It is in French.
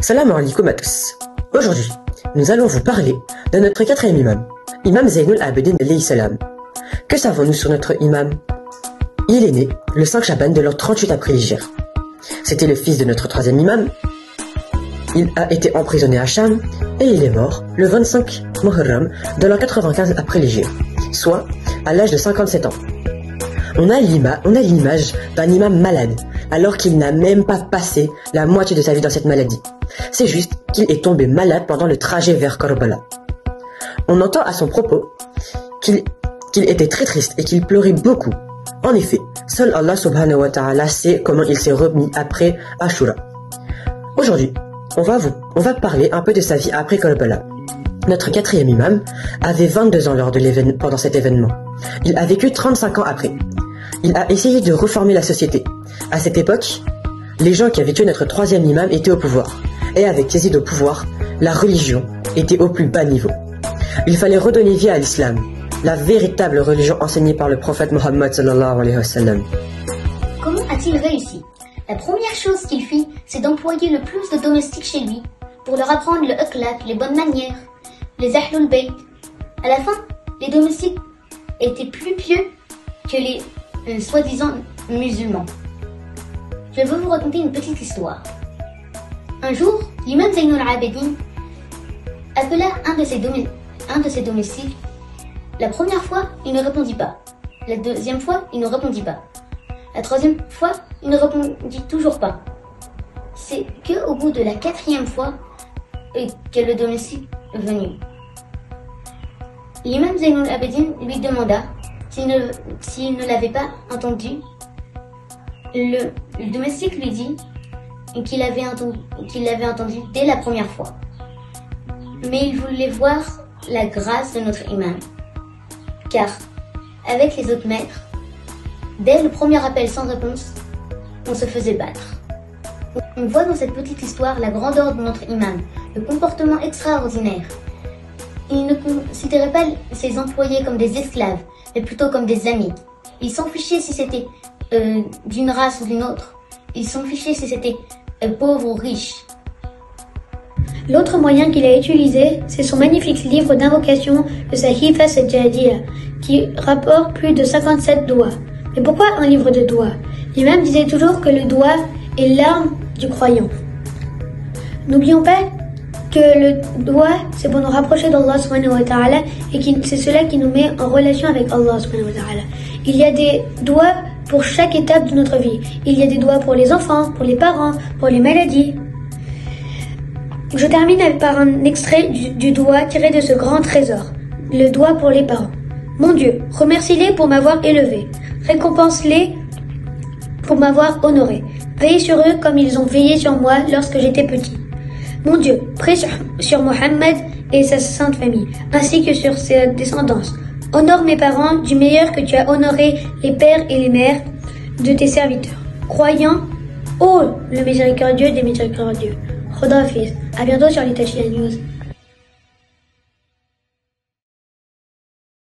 Salam alaikum à tous. Aujourd'hui, nous allons vous parler de notre quatrième imam, Imam Zaynul Abidin alayhi salam. Que savons-nous sur notre imam? Il est né le 5 Chaban de l'an 38 après l'Hégire. C'était le fils de notre troisième imam. Il a été emprisonné à Cham et il est mort le 25 Muharram de l'an 95 après l'Hégire, soit à l'âge de 57 ans. On a l'image d'un imam malade, alors qu'il n'a même pas passé la moitié de sa vie dans cette maladie. C'est juste qu'il est tombé malade pendant le trajet vers Karbala. On entend à son propos qu'il était très triste et qu'il pleurait beaucoup. En effet, seul Allah subhanahu wa ta'ala sait comment il s'est remis après Ashura. Aujourd'hui, on va parler un peu de sa vie après Karbala. Notre quatrième imam avait 22 ans pendant cet événement. Il a vécu 35 ans après. Il a essayé de reformer la société. À cette époque, les gens qui avaient tué notre troisième imam étaient au pouvoir. Et avec Yazid au pouvoir, la religion était au plus bas niveau. Il fallait redonner vie à l'islam, la véritable religion enseignée par le prophète Mohammed sallallahu alayhi wa sallam. Comment a-t-il réussi? La première chose qu'il fit, c'est d'employer le plus de domestiques chez lui, pour leur apprendre le akhlaq, les bonnes manières, les ahlul bayt. À la fin, les domestiques étaient plus pieux que les soi-disant musulmans. Je vais vous raconter une petite histoire. Un jour, l'imam Zaynul Abidin appela un de ses domestiques. La première fois, il ne répondit pas. La deuxième fois, il ne répondit pas. La troisième fois, il ne répondit toujours pas. C'est qu'au bout de la quatrième fois que le domestique est venu. L'imam Zaynul Abidin lui demanda s'il ne l'avait pas entendu. Le domestique lui dit qu'il l'avait entendu dès la première fois. Mais il voulait voir la grâce de notre imam. Car, avec les autres maîtres, dès le premier appel sans réponse, on se faisait battre. On voit dans cette petite histoire la grandeur de notre imam, le comportement extraordinaire. Il ne considérait pas ses employés comme des esclaves, mais plutôt comme des amis. Il s'en fichait si c'était d'une race ou d'une autre. Il s'en fichait si c'était pauvre ou riche. L'autre moyen qu'il a utilisé, c'est son magnifique livre d'invocation, le Sahifa Sajjadiyya, qui rapporte plus de 57 doigts. Mais pourquoi un livre de doigts? L'imam disait toujours que le doigt est l'arme du croyant. N'oublions pas que le doigt, c'est pour nous rapprocher d'Allah subhanahu wa ta'ala et c'est cela qui nous met en relation avec Allah subhanahu wa ta'ala. Il y a des doigts pour chaque étape de notre vie. Il y a des doigts pour les enfants, pour les parents, pour les maladies. Je termine par un extrait du doigt tiré de ce grand trésor, le doigt pour les parents. Mon Dieu, remercie-les pour m'avoir élevé. Récompense-les pour m'avoir honoré. Veille sur eux comme ils ont veillé sur moi lorsque j'étais petit. Mon Dieu, prie sur Mohammed et sa sainte famille, ainsi que sur ses descendants. Honore mes parents du meilleur que tu as honoré les pères et les mères de tes serviteurs. Croyants, ô le miséricordieux des miséricordieux. Khuda Hafiz. À bientôt sur l'Itachi News.